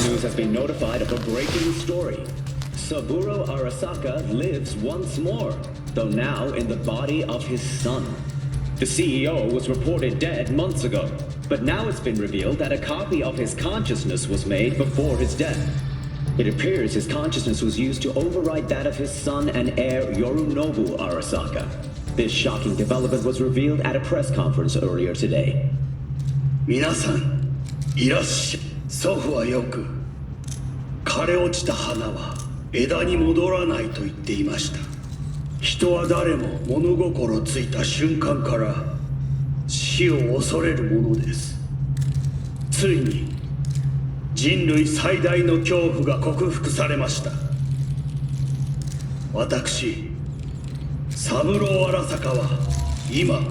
News has been notified of a breaking story. Saburo Arasaka lives once more, though now in the body of his son. The CEO was reported dead months ago, but now it's been revealed that a copy of his consciousness was made before his death. It appears his consciousness was used to override that of his son and heir Yorinobu Arasaka. This shocking development was revealed at a press conference earlier today. 皆さん、いらっしゃい。祖父はよく、枯れ落ちた花は枝に戻らないと言っていました。人は誰も物心ついた瞬間から死を恐れるものです。ついに人類最大の恐怖が克服されました。私、三郎荒坂は今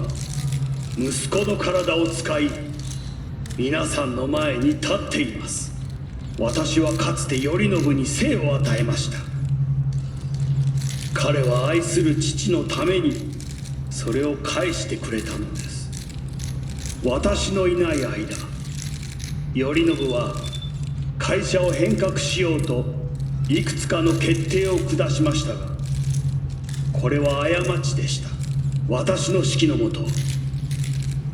息子の体を使い皆さんの前に立っています。私はかつて頼信に生を与えました。彼は愛する父のためにそれを返してくれたのです。私のいない間、頼信は会社を変革しようといくつかの決定を下しましたが、これは過ちでした。私の指揮のもと、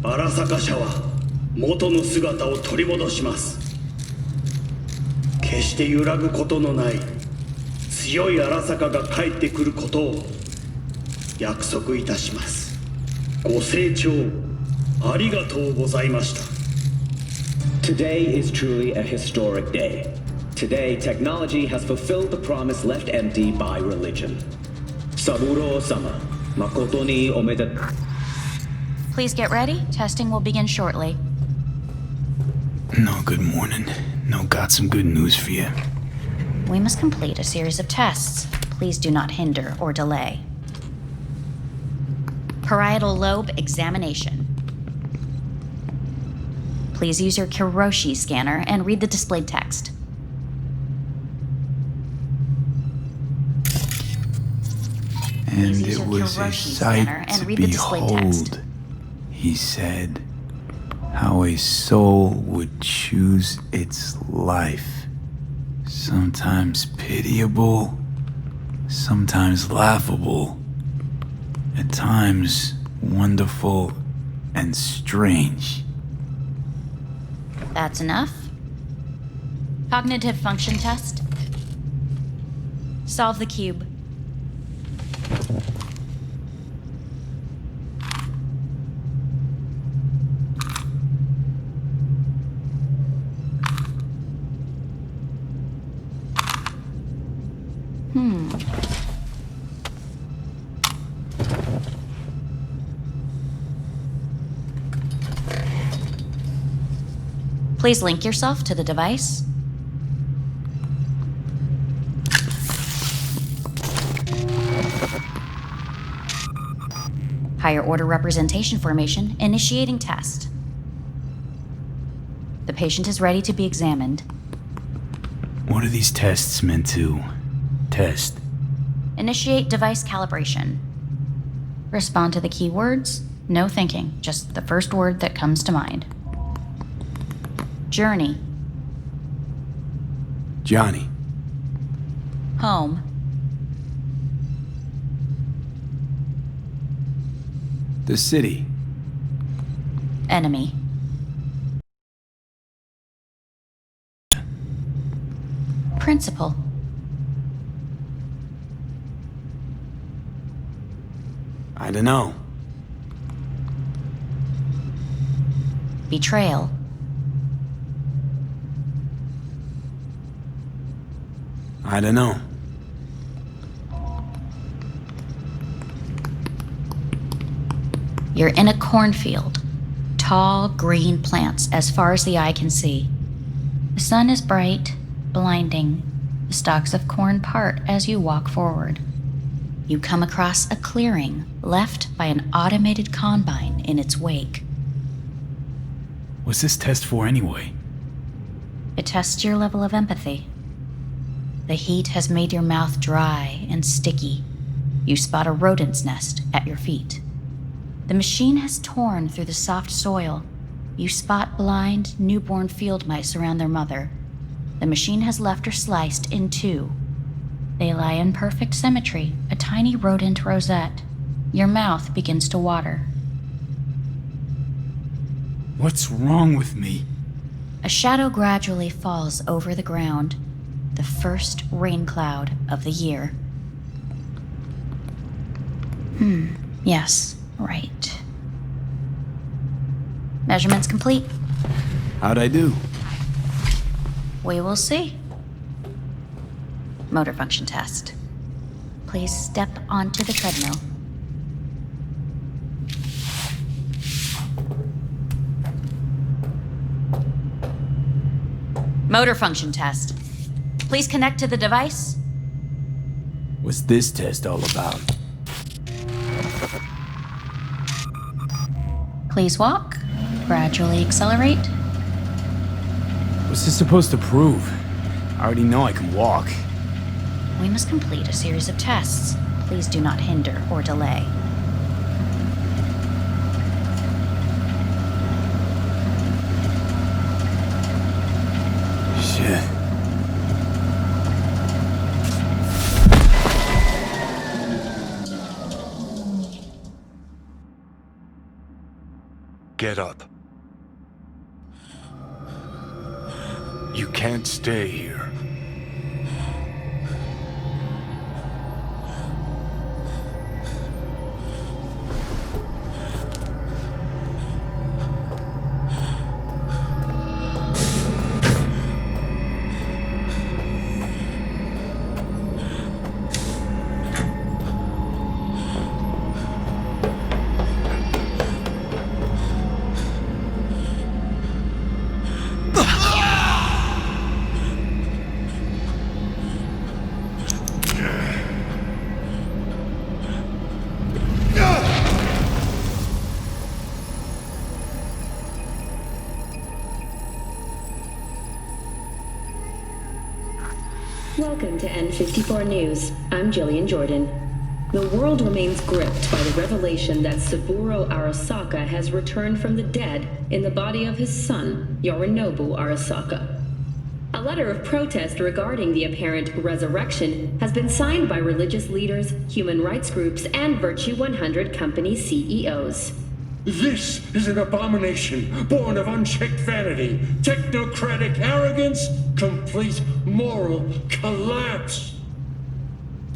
荒坂社は元の姿を取り戻します。決して揺らぐことのない強い荒坂が帰ってくることを約束いたします。ご清聴ありがとうございました。 Today is truly a historic day. Today, technology has fulfilled the promise left empty by religion. Saburo-sama, makoto ni omedetou. Please get ready. Testing will begin shortly. No, good morning. No, got some good news for you. We must complete a series of tests. Please do not hinder or delay. Parietal lobe examination. Please use your Kiroshi scanner and read the displayed text. And it was a sight to behold, he said, how a soul would choose its life. Sometimes pitiable, sometimes laughable, at times wonderful and strange. That's enough. Cognitive function test. Solve the cube. Please link yourself to the device. Higher order representation formation, initiating test. The patient is ready to be examined. What are these tests meant to test? Initiate device calibration. Respond to the keywords. No thinking, just the first word that comes to mind. Journey. Johnny. Home. The city. Enemy. Principal. I don't know. Betrayal. I don't know. You're in a cornfield. Tall, green plants as far as the eye can see. The sun is bright, blinding. The stalks of corn part as you walk forward. You come across a clearing left by an automated combine in its wake. What's this test for anyway? It tests your level of empathy. The heat has made your mouth dry and sticky. You spot a rodent's nest at your feet. The machine has torn through the soft soil. You spot blind, newborn field mice around their mother. The machine has left her sliced in two. They lie in perfect symmetry, a tiny rodent rosette. Your mouth begins to water. What's wrong with me? A shadow gradually falls over the ground, the first rain cloud of the year. Yes, right. Measurements complete. How'd I do? We will see. Motor function test. Please step onto the treadmill. Motor function test. Please connect to the device. What's this test all about? Please walk. Gradually accelerate. What's this supposed to prove? I already know I can walk. We must complete a series of tests. Please do not hinder or delay. Shit. Get up. You can't stay here. Welcome to N54 News. I'm Jillian Jordan. The world remains gripped by the revelation that Saburo Arasaka has returned from the dead in the body of his son, Yorinobu Arasaka. A letter of protest regarding the apparent resurrection has been signed by religious leaders, human rights groups, and Virtue 100 company CEOs. This is an abomination born of unchecked vanity, technocratic arrogance, complete moral collapse.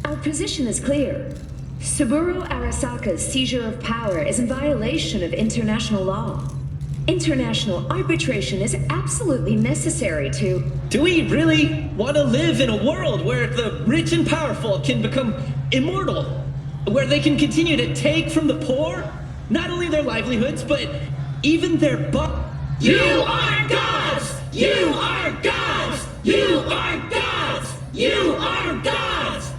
Our position is clear. Saburo Arasaka's seizure of power is in violation of international law. International arbitration is absolutely necessary to... Do we really want to live in a world where the rich and powerful can become immortal? Where they can continue to take from the poor? Not only their livelihoods, but even their You are gods! You are gods! You are gods! You are gods!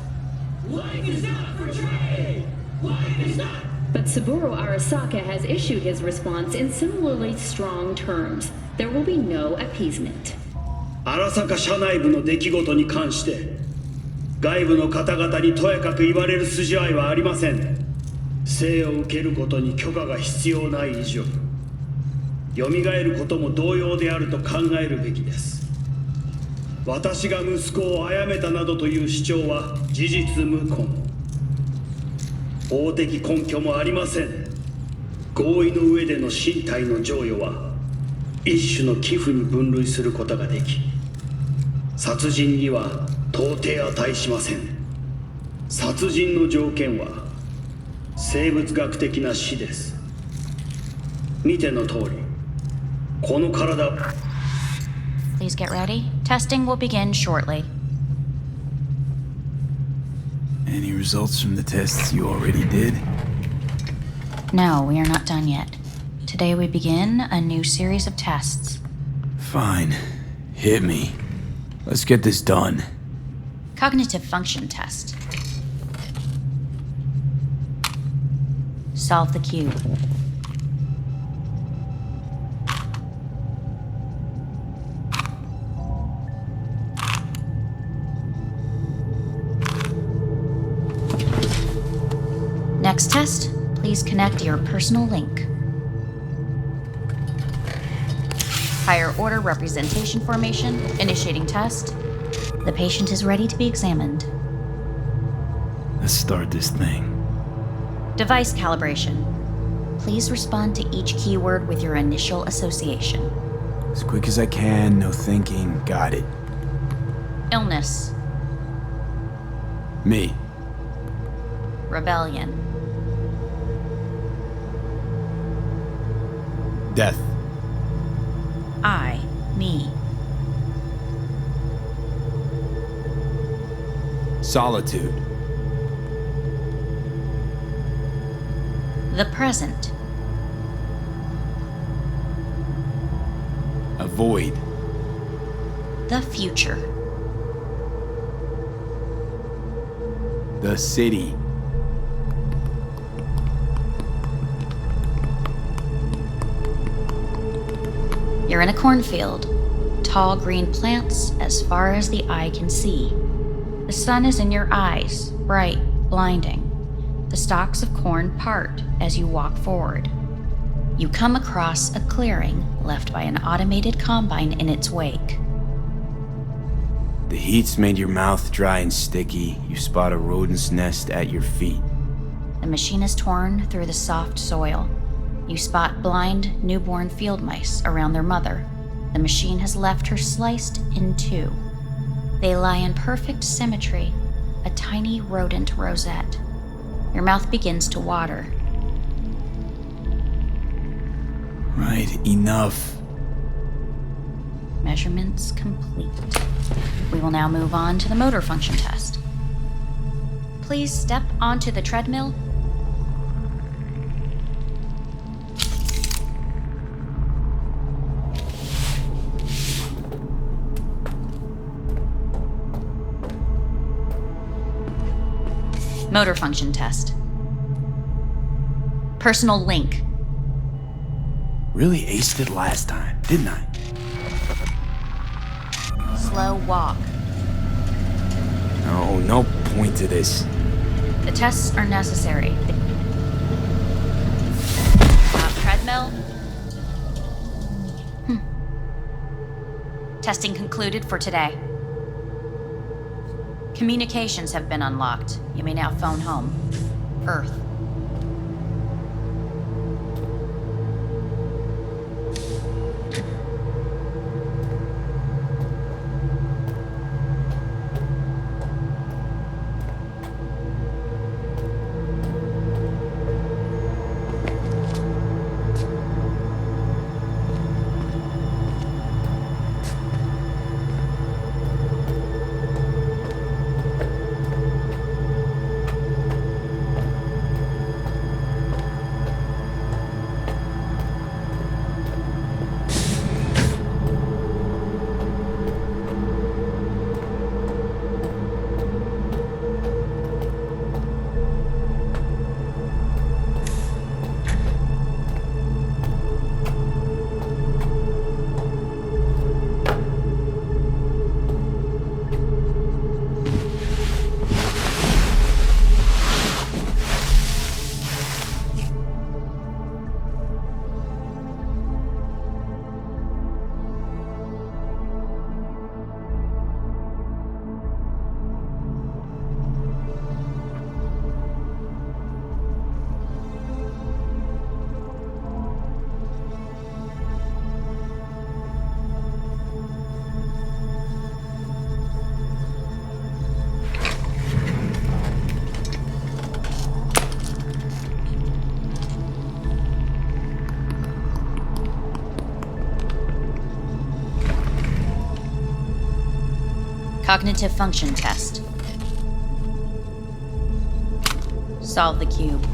Life is not for trade! Life is not... But Saburo Arasaka has issued his response in similarly strong terms. There will be no appeasement. 荒坂社内部の出来事に関して外部の方々にとやかく言われる筋合いはありません。生を受けることに許可が必要ない以上、蘇ることも同様であると考えるべきです。私が息子を殺めたなどという主張は事実無根。法的根拠もありません。合意の上での身体の贈与は一種の寄付に分類することができ、殺人には到底値しません。殺人の条件は生物学的な死です。見ての通り、この体。Please get ready. Testing will begin shortly. Any results from the tests you already did? No, we are not done yet. Today we begin a new series of tests. Fine. Hit me. Let's get this done. Cognitive function test. Solve the cube. Next test, please connect your personal link. Higher order representation formation, initiating test. The patient is ready to be examined. Let's start this thing. Device calibration. Please respond to each keyword with your initial association. As quick as I can, no thinking. Got it. Illness. Me. Rebellion. Death. I, me. Solitude. The present. Avoid. The future. The city. You're in a cornfield. Tall green plants as far as the eye can see. The sun is in your eyes, bright, blinding. The stalks of corn part as you walk forward. You come across a clearing left by an automated combine in its wake. The heat's made your mouth dry and sticky. You spot a rodent's nest at your feet. The machine is torn through the soft soil. You spot blind, newborn field mice around their mother. The machine has left her sliced in two. They lie in perfect symmetry, a tiny rodent rosette. Your mouth begins to water. Right, enough. Measurements complete. We will now move on to the motor function test. Please step onto the treadmill. Motor function test. Personal link. Really aced it last time, didn't I? Slow walk. No point to this. The tests are necessary. Treadmill. Testing concluded for today. Communications have been unlocked. You may now phone home. Earth. Cognitive function test. Solve the cube.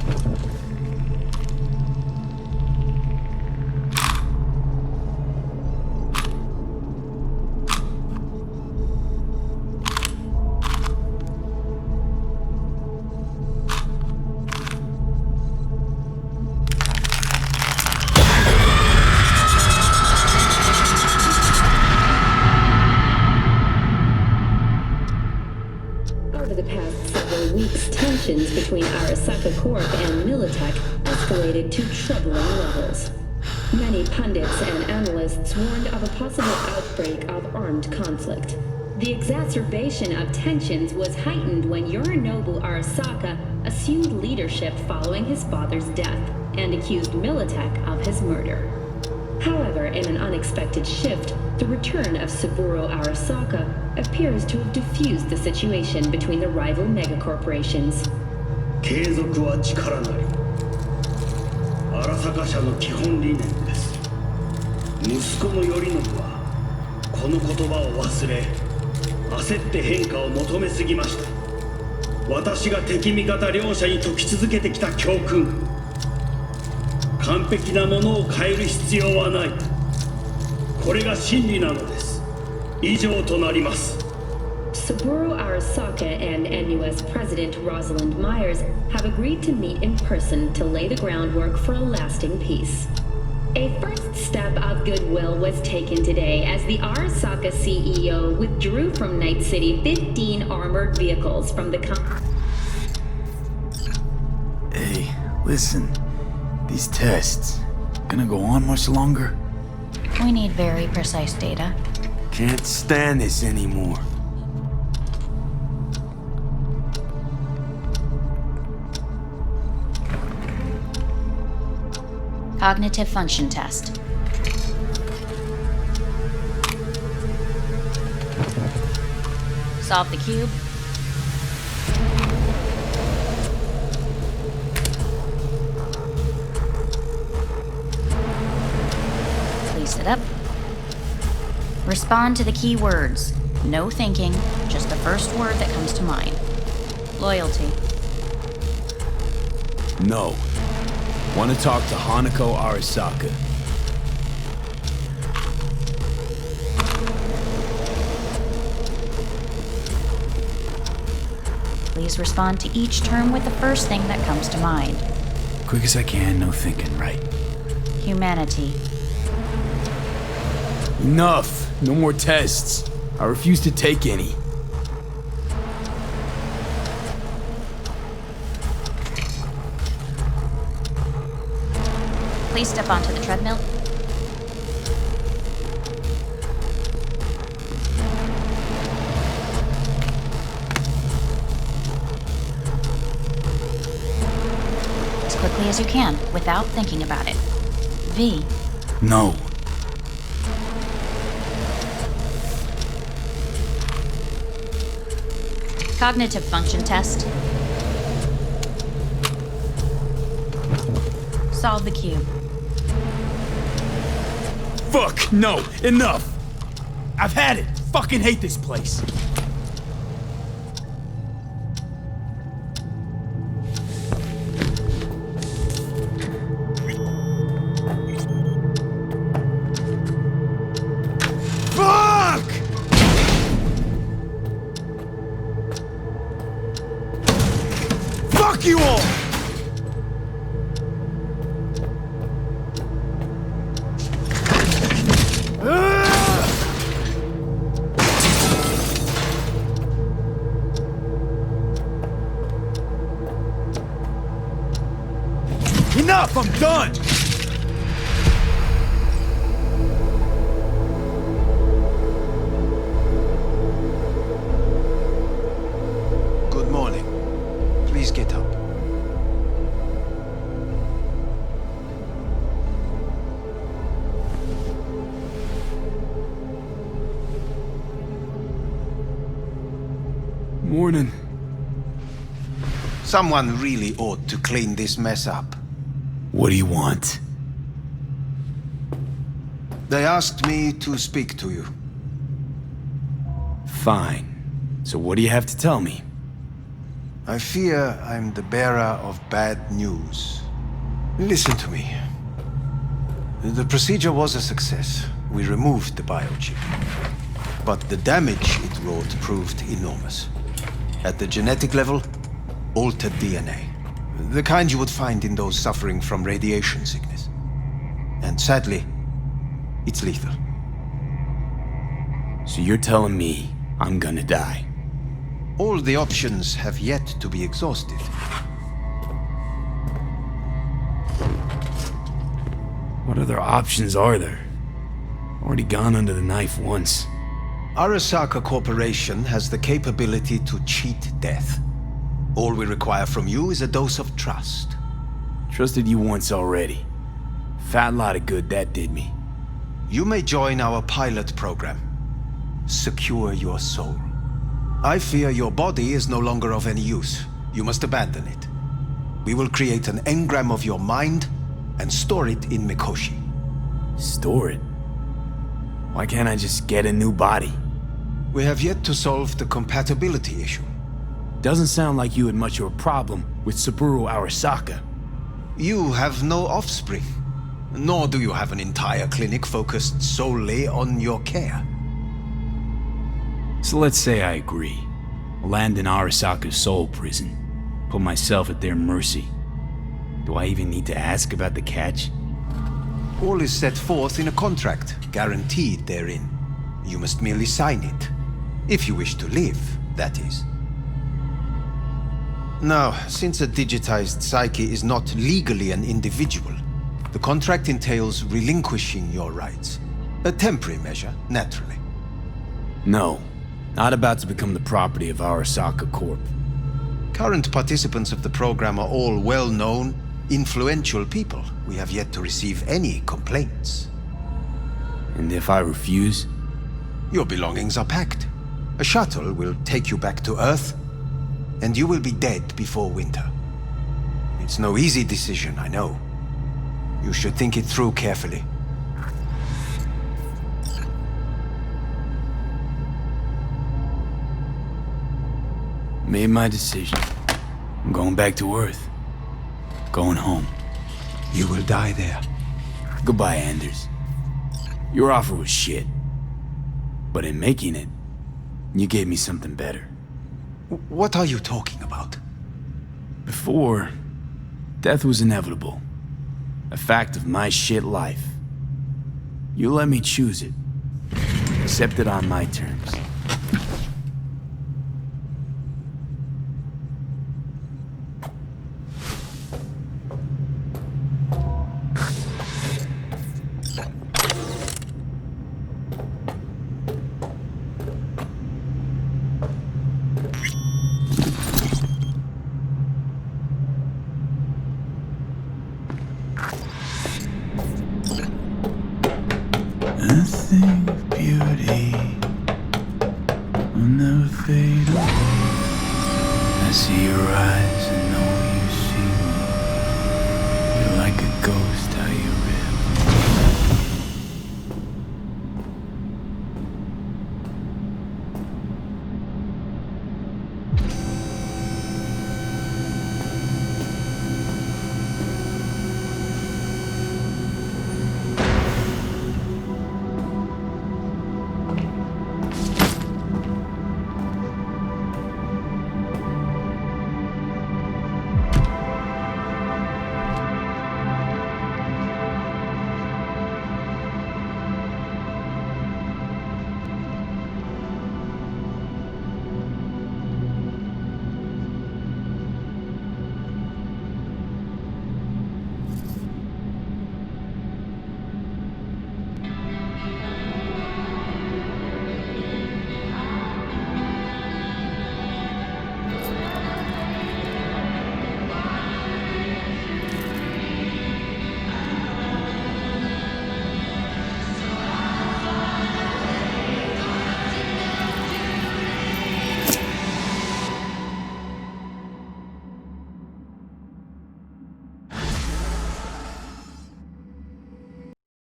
Tensions between Arasaka Corp and Militech escalated to troubling levels. Many pundits and analysts warned of a possible outbreak of armed conflict. The exacerbation of tensions was heightened when Yorinobu Arasaka assumed leadership following his father's death and accused Militech of his murder. However, in an unexpected shift, the return of Saburo Arasaka appears to have diffused the situation between the rival megacorporations. 継続は力なり。荒坂社の基本理念です。息子の頼信はこの言葉を忘れ、焦って変化を求めすぎました。私が敵味方両者に説き続けてきた教訓。完璧なものを変える必要はない。これが真理なのです。以上となります。Saburo Arasaka and NUS President Rosalind Myers have agreed to meet in person to lay the groundwork for a lasting peace. A first step of goodwill was taken today as the Arasaka CEO withdrew from Night City 15 armored vehicles from the Hey, listen. These tests, gonna go on much longer? We need very precise data. Can't stand this anymore. Cognitive function test. Solve the cube. Place it up. Respond to the key words. No thinking, just the first word that comes to mind. Loyalty. No. Want to talk to Hanako Arasaka. Please respond to each term with the first thing that comes to mind. Quick as I can, no thinking, right? Humanity. Enough! No more tests. I refuse to take any. Please step onto the treadmill. As quickly as you can, without thinking about it. V. No. Cognitive function test. Solve the cube. Fuck, no, enough! I've had it! Fucking hate this place! Fuck! Fuck you all! Enough! I'm done! Good morning. Please get up. Morning. Someone really ought to clean this mess up. What do you want? They asked me to speak to you. Fine. So what do you have to tell me? I fear I'm the bearer of bad news. Listen to me. The procedure was a success. We removed the biochip. But the damage it wrought proved enormous. At the genetic level, altered DNA. The kind you would find in those suffering from radiation sickness. And sadly, it's lethal. So you're telling me I'm gonna die? All the options have yet to be exhausted. What other options are there? Already gone under the knife once. Arasaka Corporation has the capability to cheat death. All we require from you is a dose of trust. Trusted you once already. Fat lot of good that did me. You may join our pilot program. Secure your soul. I fear your body is no longer of any use. You must abandon it. We will create an engram of your mind and store it in Mikoshi. Store it? Why can't I just get a new body? We have yet to solve the compatibility issue. Doesn't sound like you had much of a problem with Saburo Arasaka. You have no offspring, nor do you have an entire clinic focused solely on your care. So let's say I agree. Land in Arasaka's soul prison. Put myself at their mercy. Do I even need to ask about the catch? All is set forth in a contract, guaranteed therein. You must merely sign it. If you wish to live, that is. Now, since a digitized psyche is not legally an individual, the contract entails relinquishing your rights. A temporary measure, naturally. No, not about to become the property of Arasaka Corp. Current participants of the program are all well-known, influential people. We have yet to receive any complaints. And if I refuse? Your belongings are packed. A shuttle will take you back to Earth, and you will be dead before winter. It's no easy decision, I know. You should think it through carefully. Made my decision. I'm going back to Earth. Going home. You will die there. Goodbye, Anders. Your offer was shit. But in making it, you gave me something better. What are you talking about? Before, death was inevitable. A fact of my shit life. You let me choose it. Accept it on my terms. Nothing of beauty will never fade away. I see your eyes.